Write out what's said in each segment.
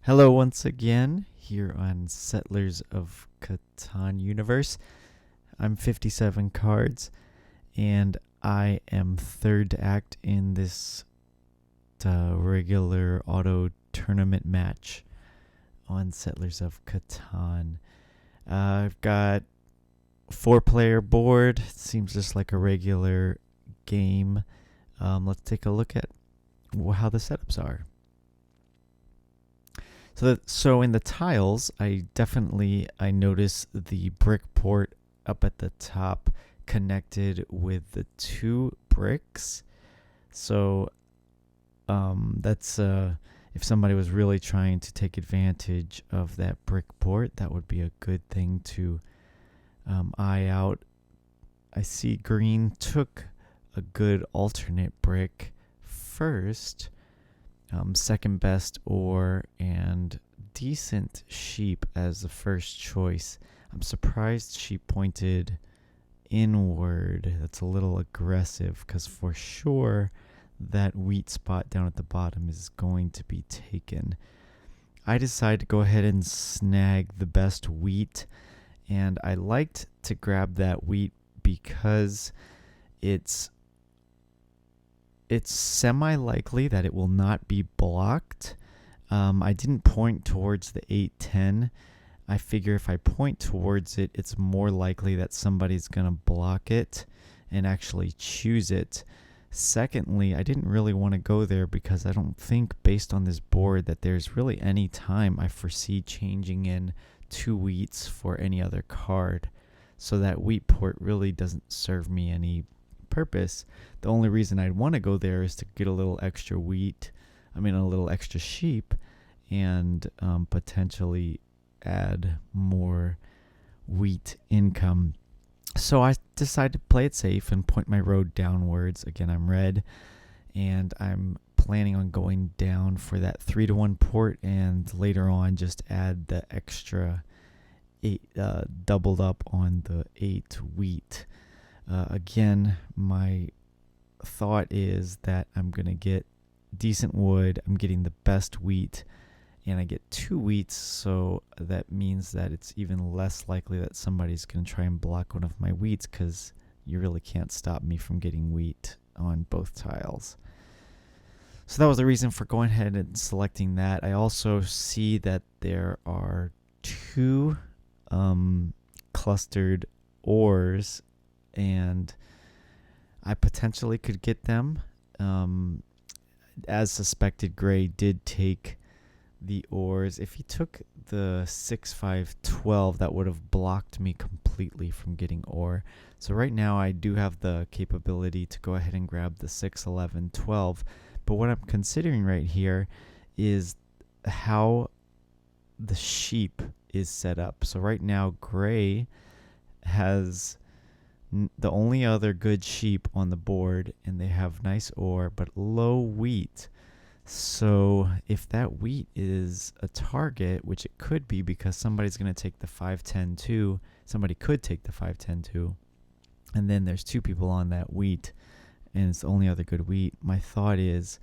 Hello once again here on Settlers of Catan Universe. I'm 57 cards and I am third to act in this regular auto tournament match on Settlers of Catan. I've got 4-player board. It seems just like a regular game. Let's take a look at how the setups are. So in the tiles, I notice the brick port up at the top connected with the 2 bricks. So that's if somebody was really trying to take advantage of that brick port, that would be a good thing to eye out. I see green took a good alternate brick first. Second best ore and decent sheep as the first choice. I'm surprised she pointed inward. That's a little aggressive because for sure that wheat spot down at the bottom is going to be taken. I decided to go ahead and snag the best wheat, and I liked to grab that wheat because it's semi-likely that it will not be blocked. I didn't point towards the 810. I figure if I point towards it, it's more likely that somebody's going to block it and actually choose it. Secondly, I didn't really want to go there because I don't think, based on this board, that there's really any time I foresee changing in 2 wheats for any other card. So that wheat port really doesn't serve me any purpose. The only reason I'd want to go there is to get a little extra a little extra sheep, and potentially add more wheat income. So I decided to play it safe and point my road downwards. Again, I'm red, and I'm planning on going down for that 3-to-1 port, and later on just add the extra 8, doubled up on the 8 wheat. Again, my thought is that I'm going to get decent wood. I'm getting the best wheat, and I get 2 wheats, so that means that it's even less likely that somebody's going to try and block one of my wheats, because you really can't stop me from getting wheat on both tiles. So that was the reason for going ahead and selecting that. I also see that there are 2 clustered ores, and I potentially could get them. As suspected, Gray did take the ores. If he took the 6-5-12, that would have blocked me completely from getting ore. So right now I do have the capability to go ahead and grab the 6-11-12. But what I'm considering right here is how the sheep is set up. So right now Gray has the only other good sheep on the board, and they have nice ore but low wheat. So if that wheat is a target, which it could be because somebody's going to take the 5-10-2, somebody could take the 5-10-2, and then there's 2 people on that wheat, and it's the only other good wheat. My thought is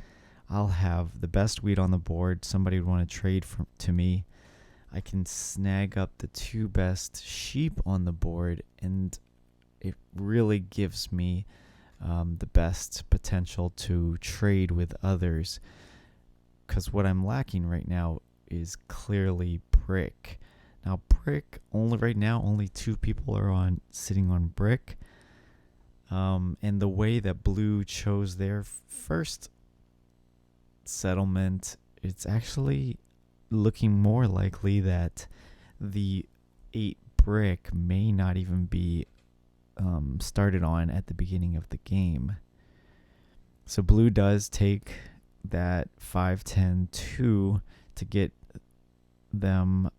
I'll have the best wheat on the board. Somebody would want to trade to me. I can snag up the 2 best sheep on the board, and it really gives me the best potential to trade with others, because what I'm lacking right now is clearly brick. Now brick, only 2 people are sitting on brick, and the way that blue chose their first settlement, it's actually looking more likely that the 8 brick may not even be started on at the beginning of the game. So blue does take that 5-10-2 to get them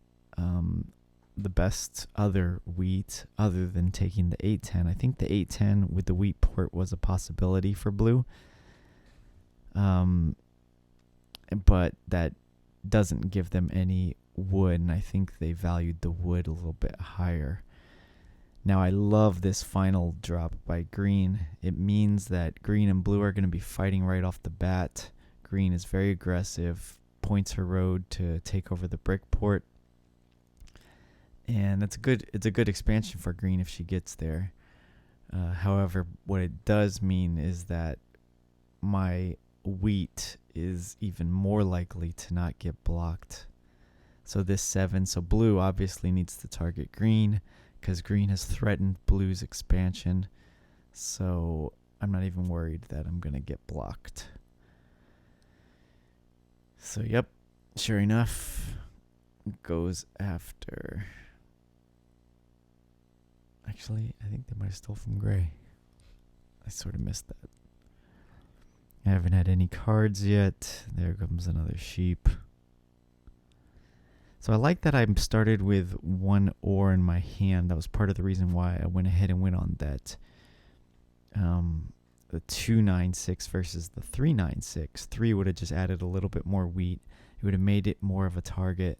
the best other wheat other than taking the 8-10. I think the 8-10 with the wheat port was a possibility for blue, but that doesn't give them any wood, and I think they valued the wood a little bit higher. Now I love this final drop by green. It means that green and blue are going to be fighting right off the bat. Green is very aggressive, points her road to take over the brick port. And it's a good expansion for green if she gets there. However, what it does mean is that my wheat is even more likely to not get blocked. So this 7, so blue obviously needs to target green because green has threatened blue's expansion. So I'm not even worried that I'm going to get blocked. So yep, sure enough, goes after... Actually, I think they might have stole from gray. I sort of missed that. I haven't had any cards yet. There comes another sheep. So I like that I started with 1 ore in my hand. That was part of the reason why I went ahead and went on that. The 296 versus the 396. 3 would have just added a little bit more wheat. It would have made it more of a target.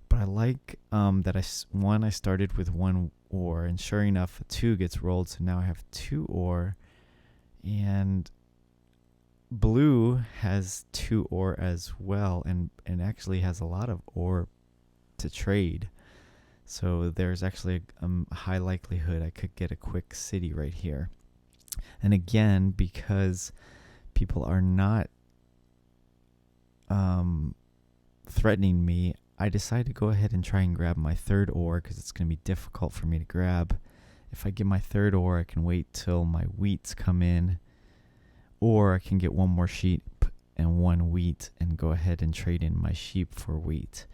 But I like that I started with 1 ore, and sure enough, a 2 gets rolled, so now I have 2 ore, and blue has 2 ore as well, and actually has a lot of ore to trade. So there's actually a high likelihood I could get a quick city right here. And again, because people are not threatening me, I decided to go ahead and try and grab my 3rd ore because it's going to be difficult for me to grab. If I get my 3rd ore, I can wait till my wheats come in, or I can get 1 more sheep and 1 wheat and go ahead and trade in my sheep for wheat.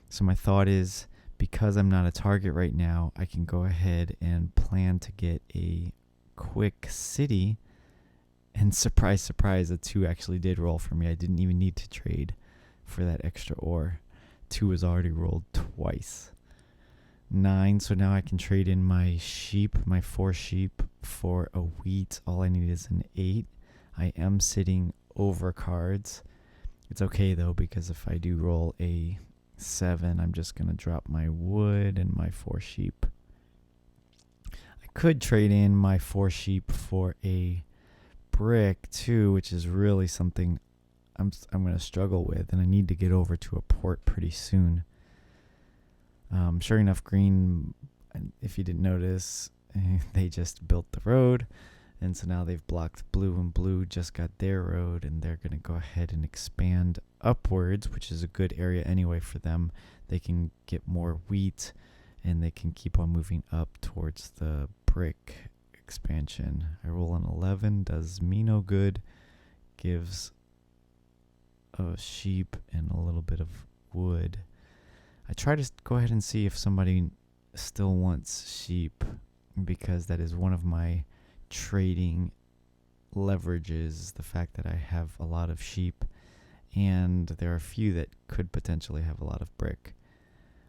So my thought is, because I'm not a target right now, I can go ahead and plan to get a quick city. And surprise, surprise, a 2 actually did roll for me. I didn't even need to trade for that extra ore. 2 was already rolled twice. 9, so now I can trade in my sheep, my 4 sheep, for a wheat. All I need is an 8. I am sitting over cards. It's okay though, because if I do roll a 7, I'm just going to drop my wood and my 4 sheep. I could trade in my 4 sheep for a brick too, which is really something I'm going to struggle with, and I need to get over to a port pretty soon. Sure enough, green, if you didn't notice, they just built the road, and so now they've blocked blue, and blue just got their road, and they're going to go ahead and expand upwards, which is a good area anyway for them. They can get more wheat, and they can keep on moving up towards the brick expansion. I roll an 11, does me no good, gives a sheep and a little bit of wood. I try to go ahead and see if somebody still wants sheep, because that is one of my trading leverages, the fact that I have a lot of sheep, and there are a few that could potentially have a lot of brick.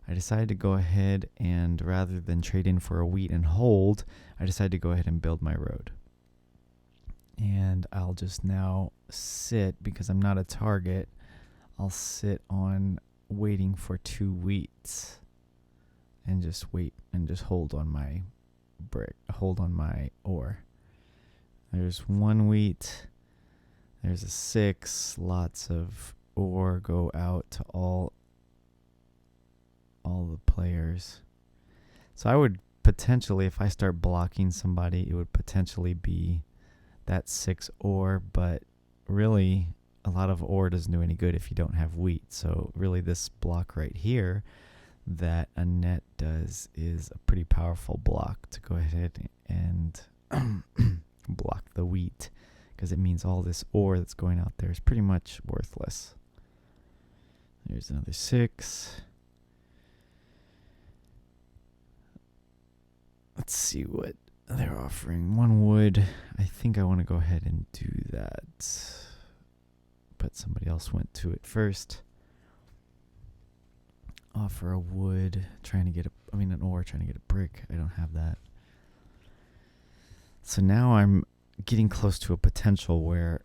I decided to go ahead and, rather than trade in for a wheat and hold, I decided to go ahead and build my road. And I'll just now sit, because I'm not a target, I'll sit on waiting for 2 wheats and just wait and just hold on my ore. There's 1 wheat, there's a 6, lots of ore go out to all the players. So I would potentially, if I start blocking somebody, it would potentially be that 6 ore, but really a lot of ore doesn't do any good if you don't have wheat. So really this block right here that Annette does is a pretty powerful block to go ahead and block the wheat, because it means all this ore that's going out there is pretty much worthless. There's another 6. Let's see what they're offering. 1 wood. I think I want to go ahead and do that, but somebody else went to it first. Offer a wood, trying to get an ore, trying to get a brick. I don't have that. So now I'm getting close to a potential where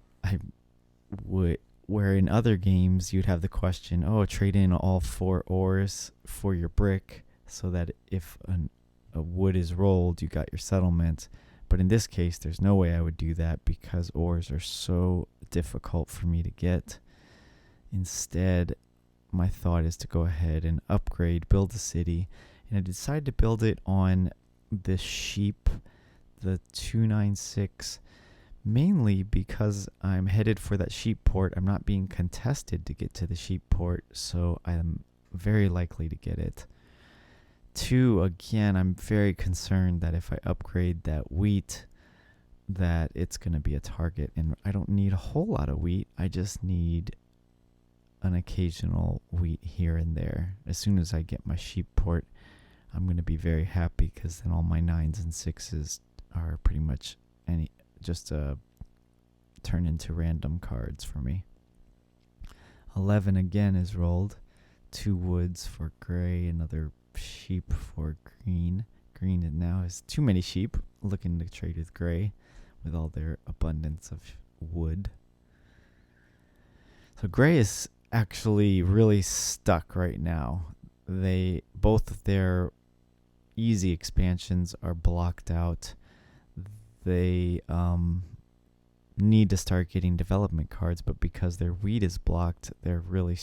where in other games you'd have the question, trade in all 4 ores for your brick, so that if a wood is rolled, you got your settlement. But in this case, there's no way I would do that, because ores are so difficult for me to get. Instead, my thought is to go ahead and upgrade, build a city, and I decided to build it on this sheep, the 296, mainly because I'm headed for that sheep port. I'm not being contested to get to the sheep port, so I'm very likely to get it. 2, again, I'm very concerned that if I upgrade that wheat, that it's going to be a target, and I don't need a whole lot of wheat. I just need an occasional wheat here and there. As soon as I get my sheep port, I'm going to be very happy, because then all my 9s and 6s are pretty much just turn into random cards for me. 11 again is rolled. 2 woods for gray, another sheep for green. Green now has too many sheep, looking to trade with gray with all their abundance of wood. So gray is actually really stuck right now. Both of their easy expansions are blocked out. They need to start getting development cards, but because their wheat is blocked, they're really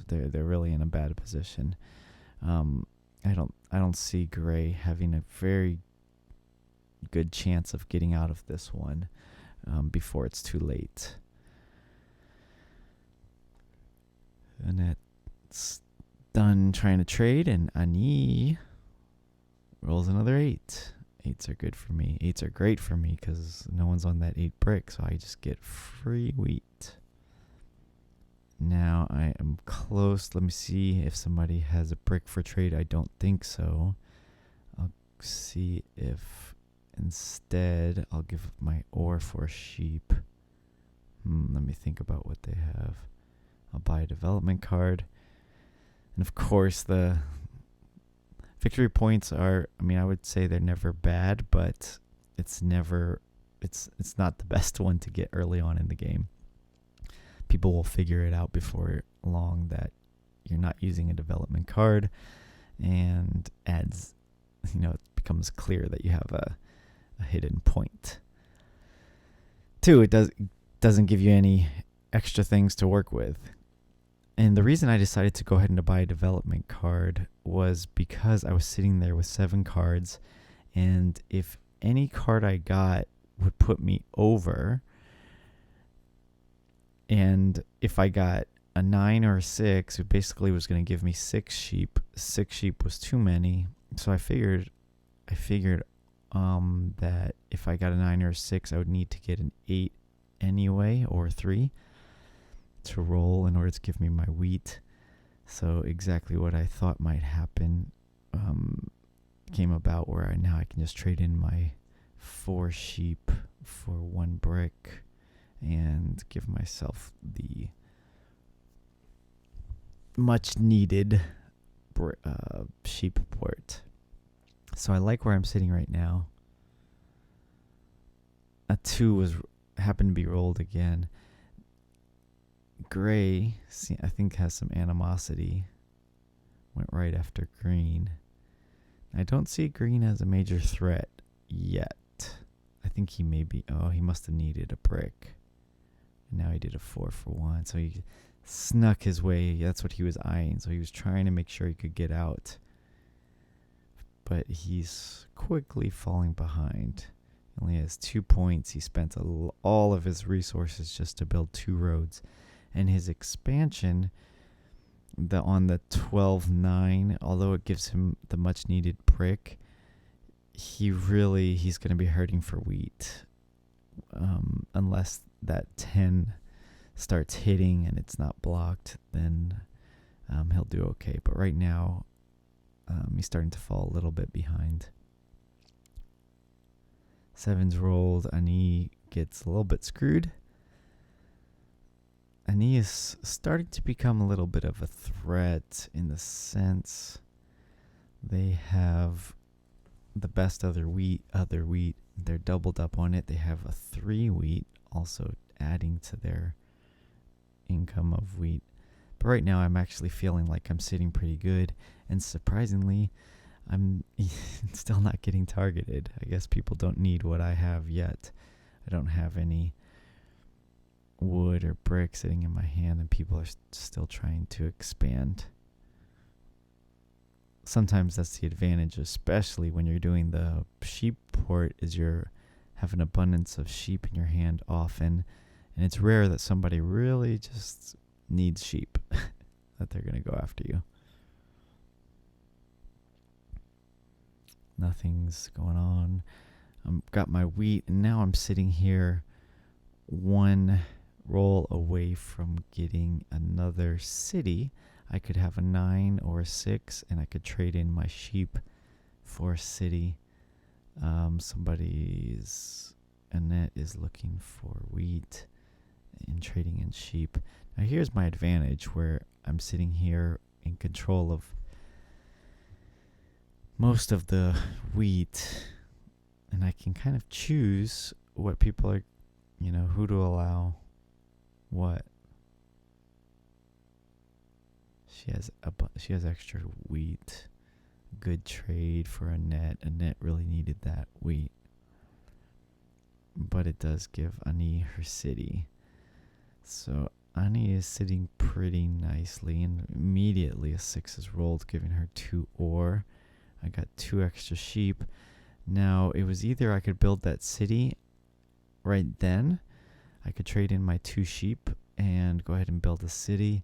They're really in a bad position. I don't see gray having a very good chance of getting out of this one before it's too late. And it's done trying to trade, and Ani rolls another 8. 8s are good for me. 8s are great for me because no one's on that 8 brick, so I just get free wheat. Now I am close. Let me see if somebody has a brick for trade. I don't think so. I'll see if instead I'll give my ore for a sheep. Let me think about what they have. I'll buy a development card. And of course, the victory points are, I would say they're never bad, but it's not the best one to get early on in the game. People will figure it out before long that you're not using a development card, and it becomes clear that you have a hidden point. 2, it doesn't give you any extra things to work with. And the reason I decided to go ahead and buy a development card was because I was sitting there with 7 cards, and if any card I got would put me over, and if I got a 9 or a 6, it basically was going to give me 6 sheep. 6 sheep was too many, so I figured that if I got a 9 or a 6, I would need to get an 8 anyway, or 3 to roll in order to give me my wheat. So exactly what I thought might happen came about, where now I can just trade in my 4 sheep for 1 brick and give myself the much needed sheep port. So I like where I'm sitting right now. A 2 happened to be rolled again. Gray, I think, has some animosity. Went right after green. I don't see green as a major threat yet. I think he must have needed a brick. And now he did a 4 for 1. So he snuck his way. That's what he was eyeing. So he was trying to make sure he could get out. But he's quickly falling behind. He only has 2 points. He spent all of his resources just to build 2 roads. And his expansion, on the 12-9, although it gives him the much needed brick, he's going to be hurting for wheat. Unless that 10 starts hitting and it's not blocked, then he'll do okay. But right now, he's starting to fall a little bit behind. 7's rolled. Ani gets a little bit screwed. Ani is starting to become a little bit of a threat in the sense they have the best other wheat. They're doubled up on it. They have a 3 wheat, also adding to their income of wheat. But right now I'm actually feeling like I'm sitting pretty good, and surprisingly, I'm still not getting targeted. I guess people don't need what I have yet. I don't have any wood or brick sitting in my hand, and people are still trying to expand. Sometimes that's the advantage, especially when you're doing the sheep port, is you have an abundance of sheep in your hand often, and it's rare that somebody really just needs sheep that they're going to go after you. Nothing's going on. I've got my wheat, and now I'm sitting here one roll away from getting another city. I could have a 9 or a 6, and I could trade in my sheep for a city. Annette is looking for wheat and trading in sheep. Now here's my advantage, where I'm sitting here in control of most of the wheat, and I can kind of choose what people are, who to allow what. She has extra wheat. Good trade for Annette. Annette really needed that wheat, but it does give Ani her city. So Ani is sitting pretty nicely, and immediately a 6 is rolled, giving her 2 ore. I got 2 extra sheep. Now, it was either I could build that city right then, I could trade in my 2 sheep and go ahead and build a city,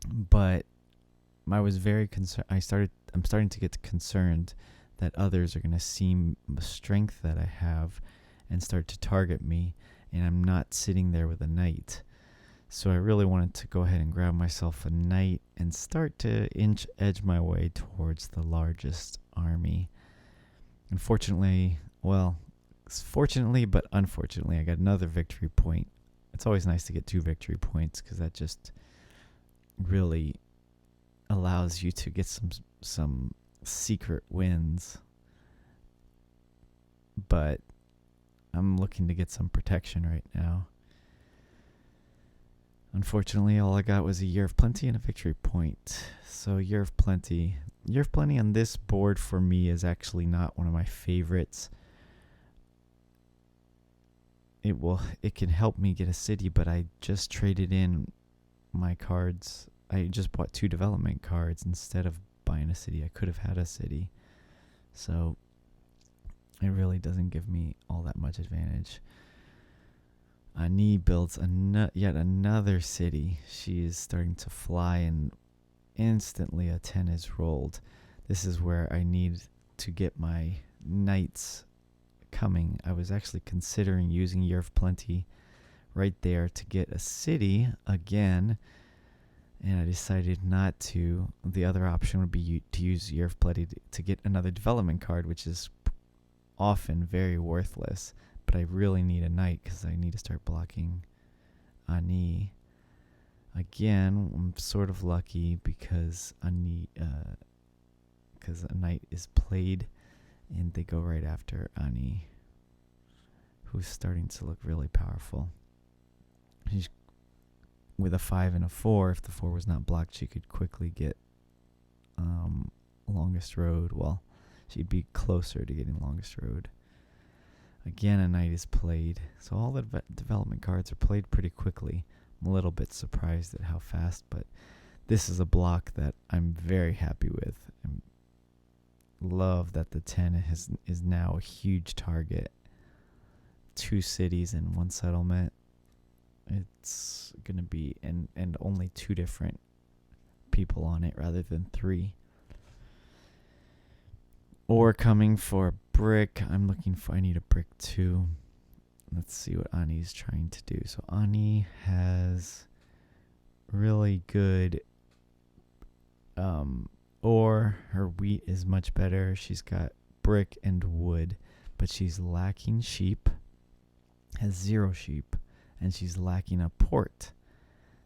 but I was very concerned. I'm starting to get concerned that others are going to see the strength that I have and start to target me, and I'm not sitting there with a knight. So I really wanted to go ahead and grab myself a knight and start to edge my way towards the largest army. Unfortunately, but unfortunately, I got another victory point. It's always nice to get 2 victory points, because that just really allows you to get some secret wins. But I'm looking to get some protection right now. Unfortunately, all I got was a Year of Plenty and a victory point. So Year of Plenty on this board for me is actually not one of my favorites. It can help me get a city, but I just traded in my cards. I just bought 2 development cards instead of buying a city. I could have had a city. So it really doesn't give me all that much advantage. Ani builds yet another city. She is starting to fly, and instantly a 10 is rolled. This is where I need to get my knights coming. I was actually considering using Year of Plenty right there to get a city again, and I decided not to. The other option would be to use Year of Plenty to get another development card, which is often very worthless. But I really need a knight, because I need to start blocking Ani. Again, I'm sort of lucky because a knight is played, and they go right after Ani, who's starting to look really powerful. She's with a 5 and a 4. If the 4 was not blocked, she could quickly get longest road. Well, she'd be closer to getting longest road. Again, a knight is played. So all the development cards are played pretty quickly. I'm a little bit surprised at how fast, but this is a block that I'm very happy with. I love that the 10 is now a huge target. 2 cities and 1 settlement. It's going to be, and only 2 different people on it rather than 3. Or coming for brick. I need a brick too. Let's see what Ani's trying to do. So Ani has really good ore. Her wheat is much better. She's got brick and wood, but she's lacking sheep. Has 0 sheep, and she's lacking a port.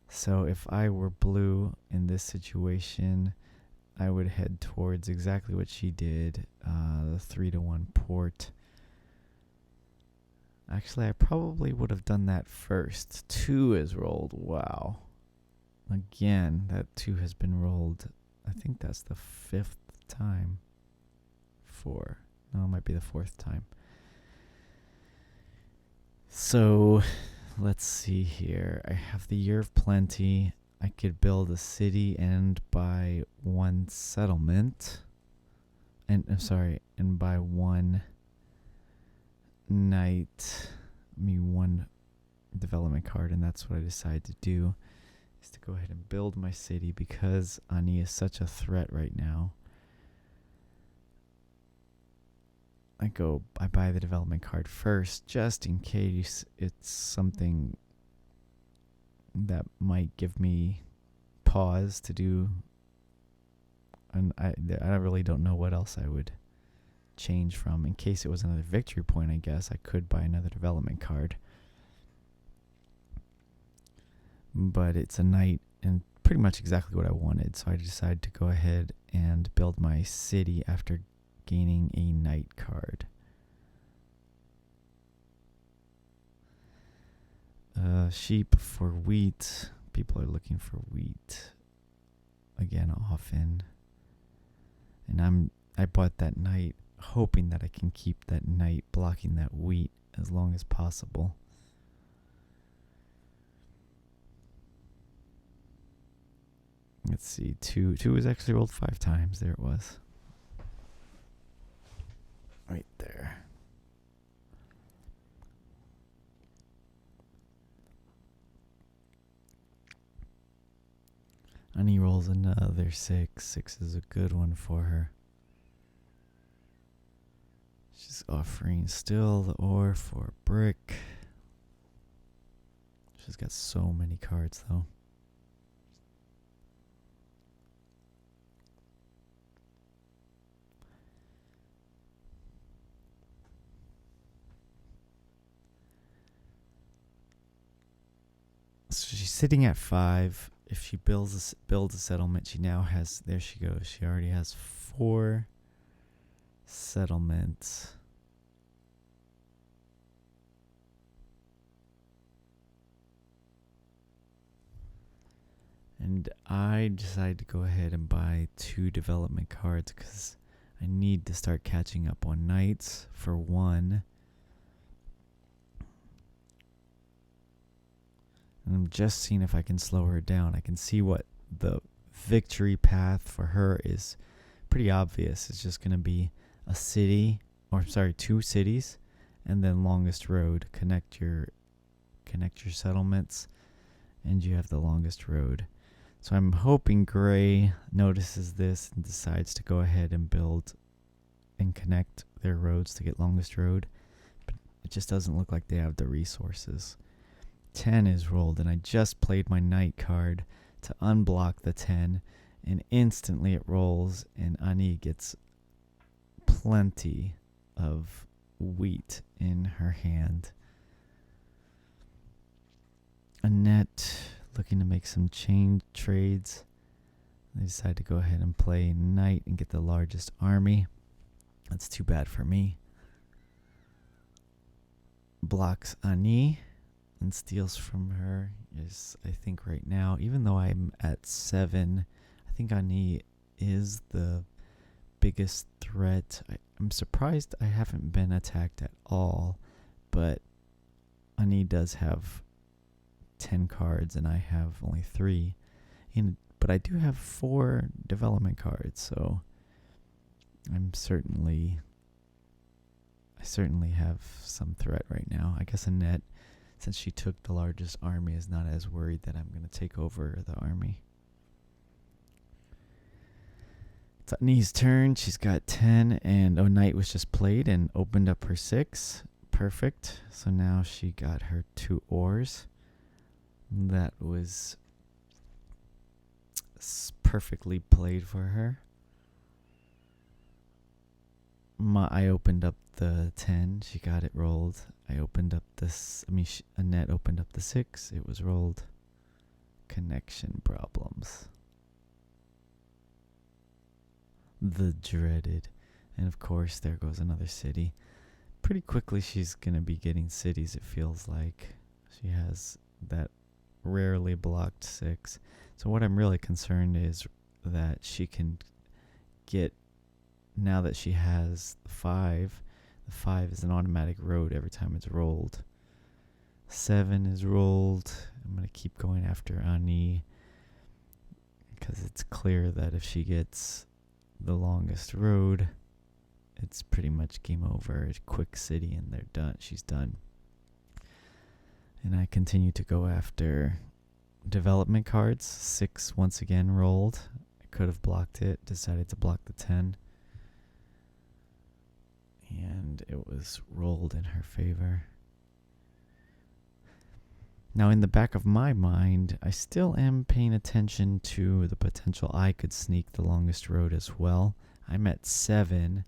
So if I were blue in this situation, I would head towards exactly what she did, the 3-1 port. Actually, I probably would have done that first. 2 is rolled. Wow. Again, that 2 has been rolled. I think that's the 5th time. 4. No, it might be the 4th time. So let's see here. I have the year of plenty. I could build a city and buy one settlement. And and buy one night. One development card, and that's what I decided to do, is to go ahead and build my city because Ani is such a threat right now. I buy the development card first just in case it's something that might give me pause to do, and I really don't know what else I would change from. In case it was another victory point, I guess I could buy another development card, but it's a knight and pretty much exactly what I wanted, so I decided to go ahead and build my city after gaining a knight card. Sheep for wheat. People are looking for wheat again often, and I bought that knight hoping that I can keep that knight blocking that wheat as long as possible. Let's see, two was actually rolled 5 times. There it was. Right there. And he rolls another 6. 6 is a good one for her. She's offering still the ore for brick. She's got so many cards though. So she's sitting at 5. If she builds a settlement, she now has, there she goes. She already has 4 settlements. And I decided to go ahead and buy 2 development cards because I need to start catching up on knights for 1. And I'm just seeing if I can slow her down. I can see what the victory path for her is pretty obvious. It's just going to be a city, 2 cities, and then longest road. Connect your settlements, and you have the longest road. So I'm hoping Gray notices this and decides to go ahead and build and connect their roads to get longest road. But it just doesn't look like they have the resources. 10 is rolled, and I just played my knight card to unblock the 10, and instantly it rolls, and Ani gets plenty of wheat in her hand. Annette looking to make some chain trades. They decide to go ahead and play knight and get the largest army. That's too bad for me. Blocks Ani and steals from her is, I think right now, even though I'm at 7, I think Ani is the biggest threat. I'm surprised I haven't been attacked at all, but Ani does have 10 cards and I have only 3. But I do have 4 development cards, so I certainly have some threat right now. I guess Annette, since she took the largest army, is not as worried that I'm going to take over the army. It's Ani's turn. She's got 10, and Knight was just played and opened up her 6. Perfect. So now she got her 2 ores. That was perfectly played for her. I opened up the 10. She got it rolled. I opened up this. Annette opened up the 6. It was rolled. Connection problems. The dreaded. And of course, there goes another city. Pretty quickly, she's going to be getting cities, it feels like. She has that rarely blocked 6. So what I'm really concerned is that she can get, now that she has 5, the 5 is an automatic road every time it's rolled. 7 is rolled. I'm going to keep going after Ani because it's clear that if she gets the longest road, it's pretty much game over. It's quick city and they're done. She's done. And I continue to go after development cards. 6 once again rolled. I could have blocked it. Decided to block the 10. And it was rolled in her favor. Now, in the back of my mind, I still am paying attention to the potential I could sneak the longest road as well. I'm at 7.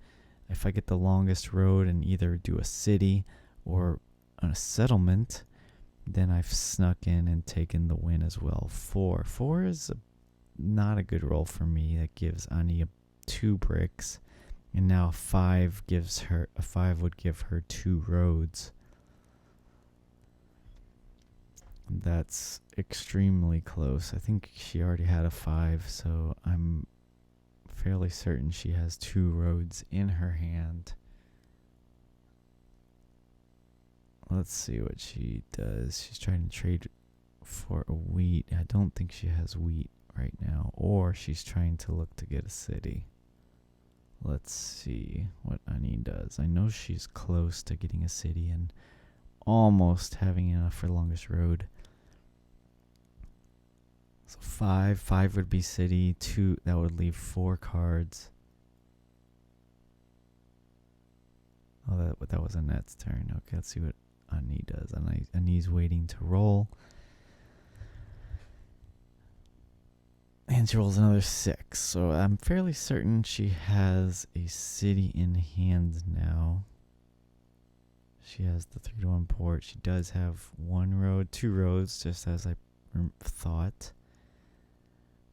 If I get the longest road and either do a city or a settlement, then I've snuck in and taken the win as well. 4. 4 is not a good roll for me. That gives Ani 2 bricks. And now 5 would give her 2 roads. That's extremely close. I think she already had a 5, so I'm fairly certain she has 2 roads in her hand. Let's see what she does. She's trying to trade for a wheat. I don't think she has wheat right now, or she's trying to look to get a city. Let's see what Ani does. I know she's close to getting a city and almost having enough for longest road. So 5 would be city. 2, that would leave 4 cards. Oh, that was Annette's turn. Okay, let's see what Ani does. Ani's waiting to roll. And she rolls another 6. So I'm fairly certain she has a city in hand now. She has the 3-1 port. She does have 1 road, 2 roads, just as I thought.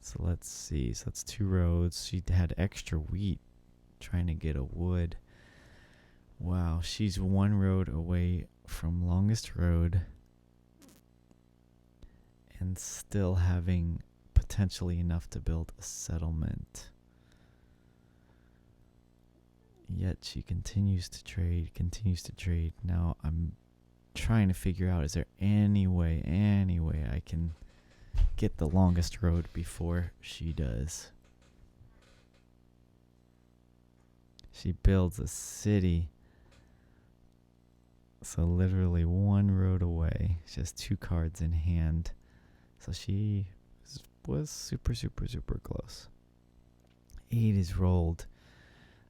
So let's see. So that's 2 roads. She had extra wheat trying to get a wood. Wow, she's 1 road away from longest road and still having potentially enough to build a settlement. Yet she continues to trade. Now I'm trying to figure out, is there any way I can get the longest road before she does. She builds a city. So literally 1 road away. She has 2 cards in hand. So she was super close. 8 is rolled.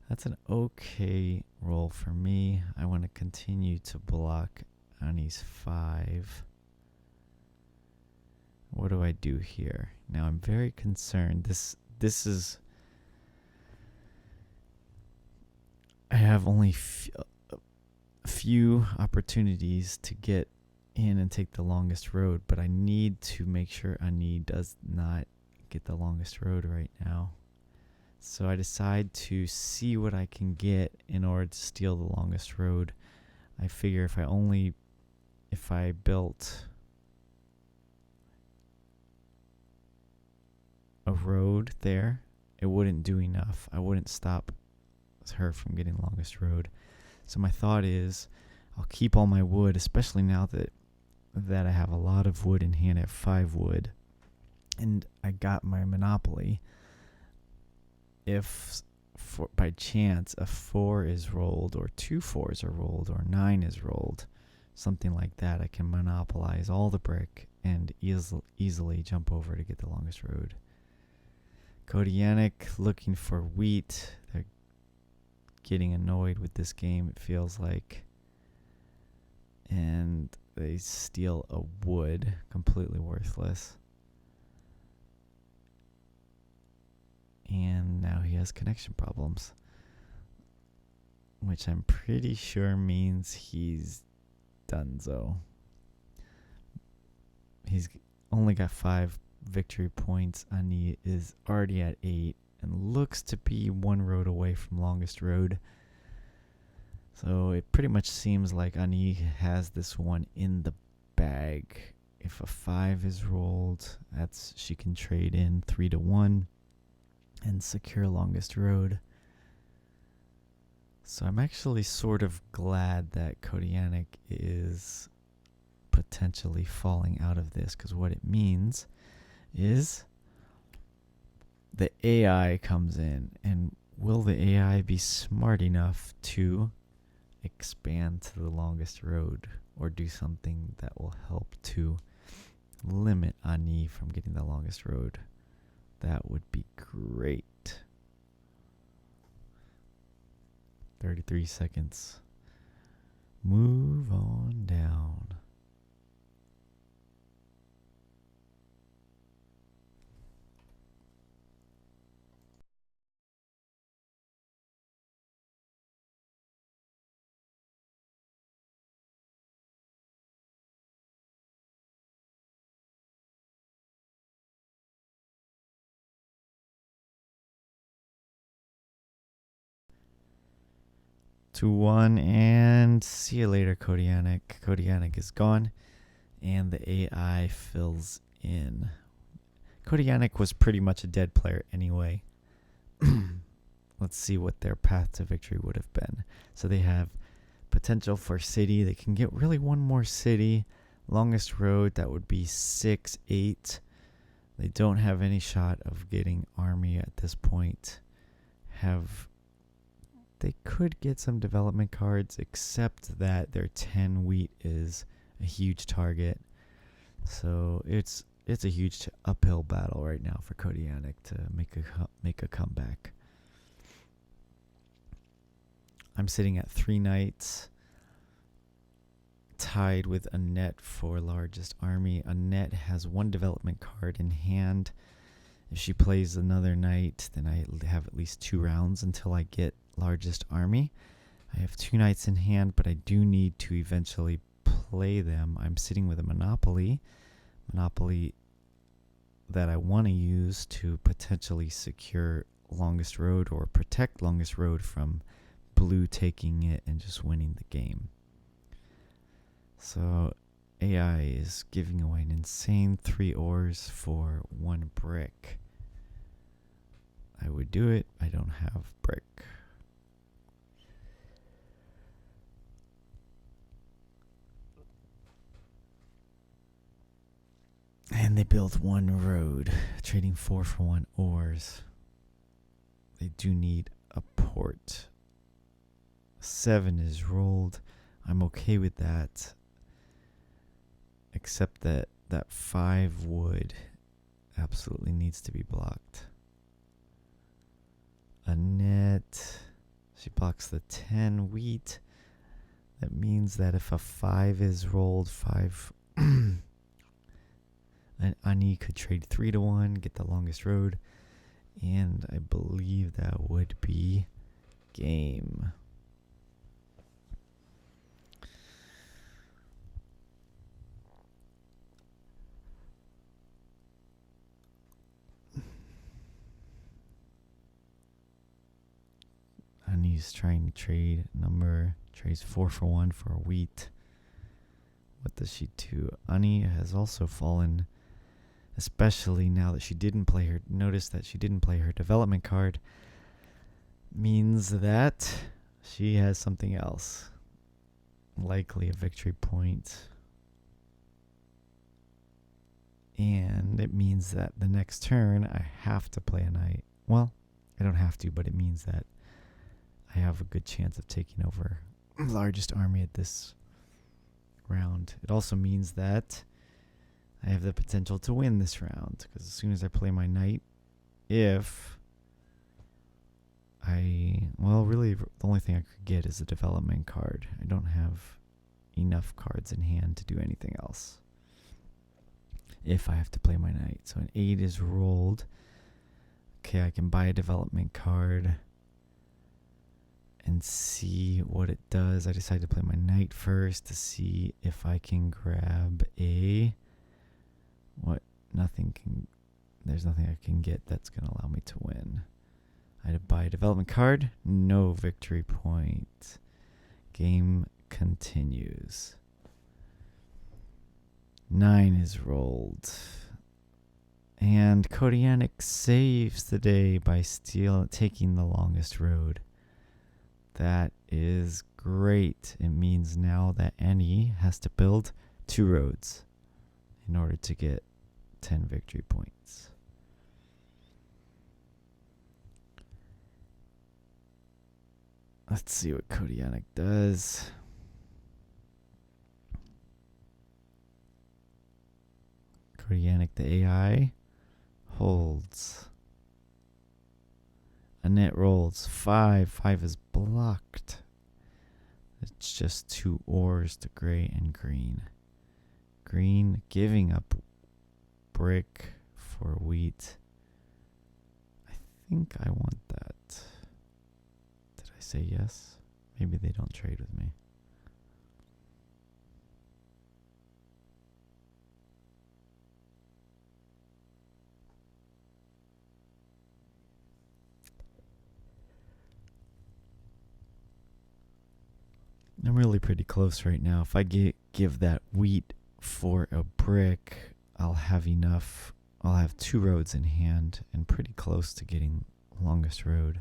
That's an okay roll for me. I want to continue to block Ani's 5. What do I do here? Now I'm very concerned. This is... I have only a few opportunities to get in and take the longest road, but I need to make sure Ani does not get the longest road right now. So I decide to see what I can get in order to steal the longest road. I figure if I built a road there, it wouldn't do enough. I wouldn't stop her from getting longest road. So my thought is, I'll keep all my wood, especially now that I have a lot of wood in hand. I have 5 wood, and I got my monopoly. If by chance a 4 is rolled, or 2 4s are rolled, or 9 is rolled, something like that, I can monopolize all the brick and easily jump over to get the longest road. Kodianik looking for wheat. They're getting annoyed with this game, it feels like. And they steal a wood, completely worthless. And now he has connection problems, which I'm pretty sure means he's donezo. He's only got 5 victory points. Ani is already at 8 and looks to be 1 road away from longest road. So it pretty much seems like Ani has this one in the bag. If a 5 is rolled, she can trade in 3-1 and secure longest road. So I'm actually sort of glad that Kodianik is potentially falling out of this, because what it means is the AI comes in, and will the AI be smart enough to expand to the longest road or do something that will help to limit Ani from getting the longest road? That would be great. 33 seconds. Move on down. To 1, and see you later, Kodianik. Kodianik is gone, and the AI fills in. Kodianik was pretty much a dead player anyway. Let's see what their path to victory would have been. So they have potential for city. They can get really one more city. Longest road, that would be 6, 8. They don't have any shot of getting army at this point. They could get some development cards, except that their 10 wheat is a huge target. So it's a huge uphill battle right now for Kodianik to make a comeback. I'm sitting at 3 knights, tied with Annette for largest army. Annette has 1 development card in hand. If she plays another knight, then I have at least 2 rounds until I get largest army. I have 2 knights in hand, but I do need to eventually play them. I'm sitting with a monopoly that I want to use to potentially secure longest road or protect longest road from blue taking it and just winning the game. So AI is giving away an insane 3 ores for 1 brick. I would do it. I don't have brick. And they built 1 road, trading 4 for 1 ores. They do need a port. 7 is rolled. I'm okay with that. Except that 5 wood absolutely needs to be blocked. Annette, she blocks the 10 wheat. That means that if a 5 is rolled, 5... And Ani could trade 3 to 1, get the longest road, and I believe that would be game. Ani's trying to trade trades 4 for 1 for a wheat. What does she do? Ani has also fallen, especially now that she didn't play her. Notice that she didn't play her development card. Means that she has something else. Likely a victory point. And it means that the next turn I have to play a knight. Well, I don't have to, but it means that I have a good chance of taking over the largest army at this round. It also means that I have the potential to win this round, because as soon as I play my knight, really the only thing I could get is a development card. I don't have enough cards in hand to do anything else if I have to play my knight. So an 8 is rolled. Okay, I can buy a development card and see what it does. I decided to play my knight first to see if I can grab a... There's nothing I can get that's going to allow me to win. I had to buy a development card. No victory point. Game continues. 9 is rolled. And Kodianik saves the day by taking the longest road. That is great. It means now that Annie has to build 2 roads in order to get 10 victory points. Let's see what Codianic does. Codianic, the AI, holds. Annette rolls 5. 5 is blocked. It's just 2 ores to gray and green. Green giving up brick for wheat. I think I want that. Did I say yes? Maybe they don't trade with me. I'm really pretty close right now. If I give that wheat for a brick, I'll have enough. I'll have 2 roads in hand and pretty close to getting longest road.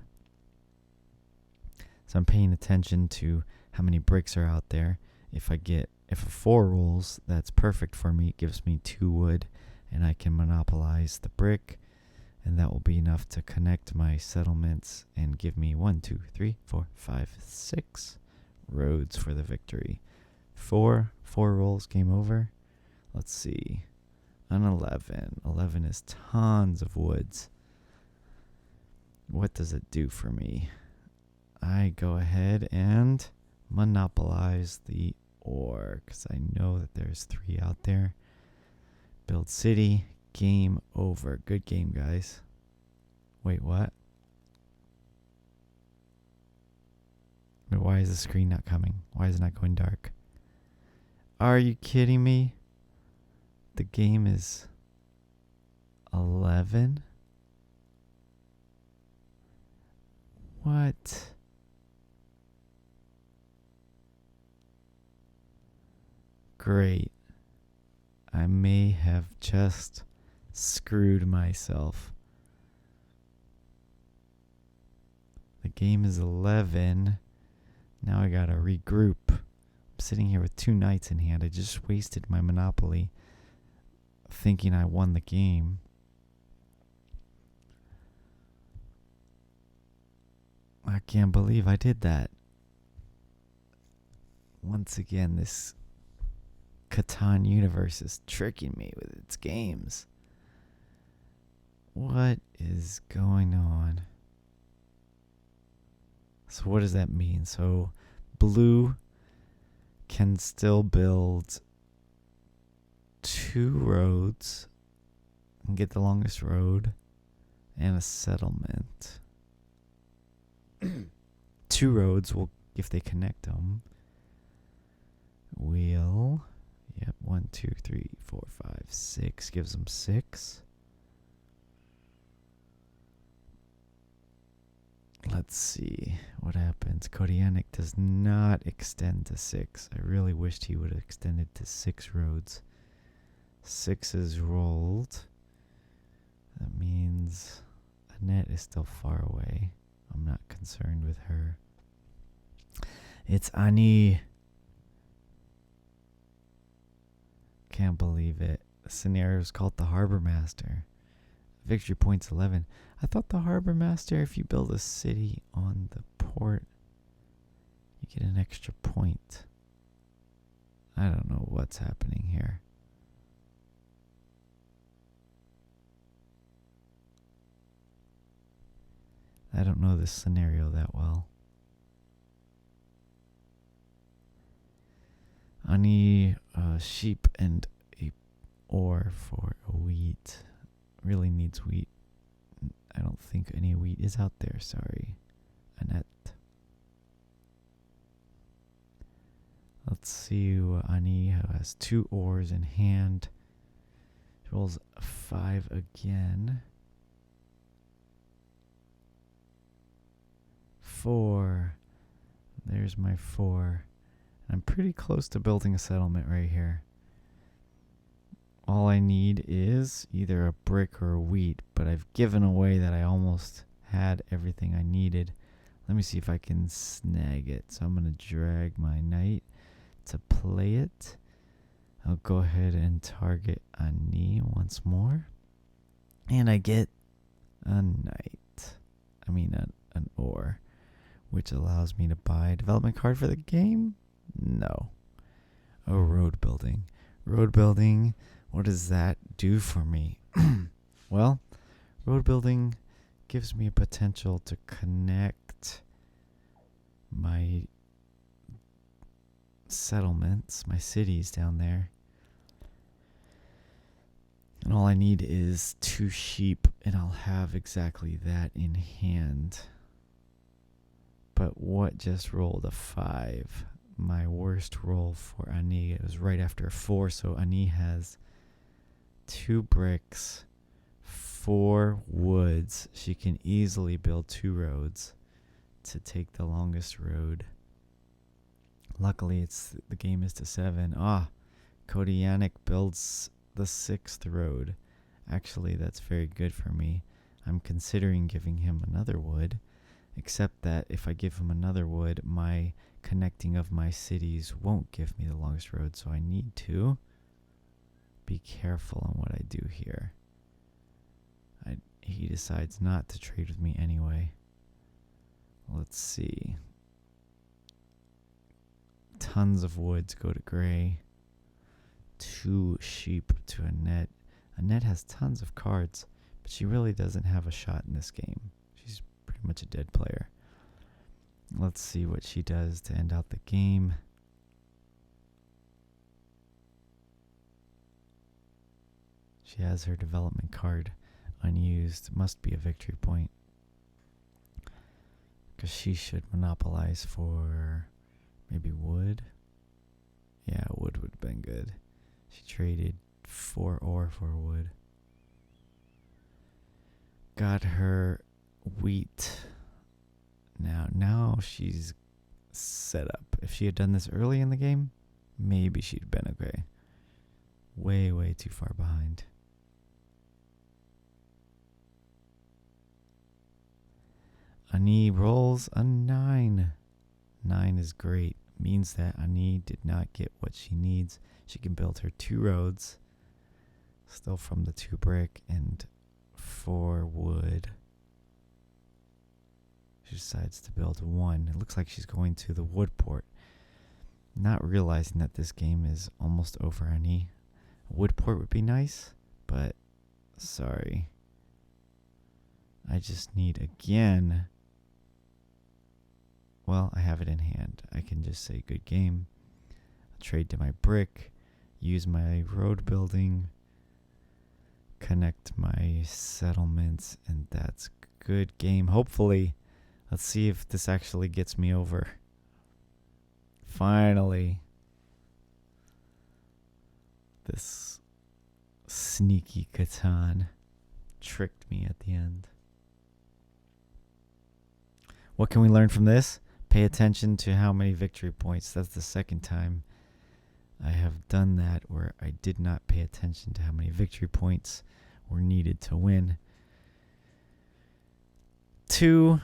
So I'm paying attention to how many bricks are out there. If a 4 rolls, that's perfect for me. It gives me 2 wood and I can monopolize the brick, and that will be enough to connect my settlements and give me 1, 2, 3, 4, 5, 6 roads for the victory. 4 rolls, game over. Let's see. An 11. 11 is tons of woods. What does it do for me? I go ahead and monopolize the ore because I know that there's 3 out there. Build city. Game over. Good game, guys. Wait, what? Wait, why is the screen not coming? Why is it not going dark? Are you kidding me? The game is 11? What? Great. I may have just screwed myself. The game is 11. Now I gotta regroup. I'm sitting here with 2 knights in hand. I just wasted my monopoly thinking I won the game. I can't believe I did that. Once again, this Catan universe is tricking me with its games. What is going on? So what does that mean? So blue can still build 2 roads and get the longest road and a settlement. 2 roads will, if they connect them, will, 1, 2, 3, 4, 5, 6, gives them 6. Let's see what happens. Codianic does not extend to 6. I really wished he would have extended to 6 roads. 6 is rolled. That means Annette is still far away. I'm not concerned with her. It's Ani. Can't believe it. The scenario is called the Harbor Master. Victory points 11. I thought the Harbor Master, if you build a city on the port, you get an extra point. I don't know what's happening here. I don't know this scenario that well. I need sheep and a ore for a wheat. Really needs wheat. I don't think any wheat is out there. Sorry, Annette. Let's see Ani, who has 2 ores in hand. Rolls a 5 again. 4. There's my 4. I'm pretty close to building a settlement right here. All I need is either a brick or a wheat, but I've given away that I almost had everything I needed. Let me see if I can snag it. So I'm going to drag my knight to play it. I'll go ahead and target Ani once more. And I get a knight. I mean, an ore, which allows me to buy a development card for the game? No. Oh, road building. Road building, what does that do for me? Well, road building gives me a potential to connect my settlements, my cities down there. And all I need is 2 sheep, and I'll have exactly that in hand. But what just rolled a 5? My worst roll for Ani. It was right after a 4, so Ani has 2 bricks, 4 woods. She can easily build 2 roads to take the longest road. Luckily, the game is to 7. Cody Yannick builds the 6th road. Actually, that's very good for me. I'm considering giving him another wood, except that if I give him another wood, my connecting of my cities won't give me the longest road, so I need to be careful on what I do here. He decides not to trade with me anyway. Let's see. Tons of woods go to gray. 2 sheep to Annette. Annette has tons of cards, but she really doesn't have a shot in this game. She's pretty much a dead player. Let's see what she does to end out the game. She has her development card unused. Must be a victory point, because she should monopolize for maybe wood. Yeah, wood would have been good. She traded 4 ore for wood. Got her wheat. Now she's set up. If she had done this early in the game, maybe she'd have been okay. Way too far behind. Ani rolls a 9. 9 is great. Means that Ani did not get what she needs. She can build her 2 roads, still from the 2 brick and 4 wood. She decides to build 1. It looks like she's going to the wood port, not realizing that this game is almost over. Ani. A wood port would be nice, but sorry. I just need again. Well, I have it in hand. I can just say good game. I'll trade to my brick, use my road building, connect my settlements, and that's good game. Hopefully, let's see if this actually gets me over. Finally. This sneaky Catan tricked me at the end. What can we learn from this? Pay attention to how many victory points. That's the second time I have done that where I did not pay attention to how many victory points were needed to win. 2,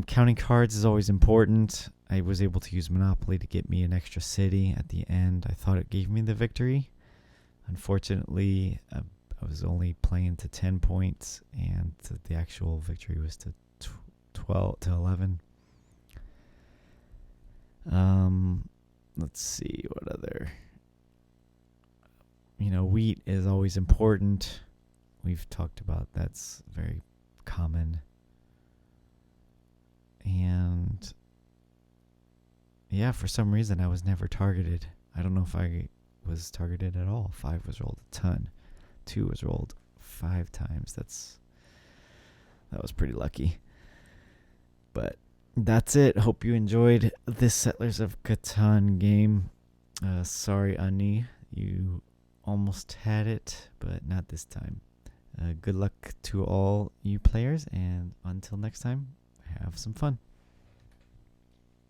counting cards is always important. I was able to use Monopoly to get me an extra city at the end. I thought it gave me the victory. Unfortunately, I was only playing to 10 points, and the actual victory was to 12 to 11. Let's see what other. Wheat is always important. We've talked about that's very common. And yeah, for some reason I was never targeted. I don't know if I was targeted at all. 5 was rolled a ton. 2 was rolled 5 times. That was pretty lucky. But that's it. Hope you enjoyed this Settlers of Catan game. Sorry, Ani, you almost had it, but not this time. Good luck to all you players, and until next time, have some fun.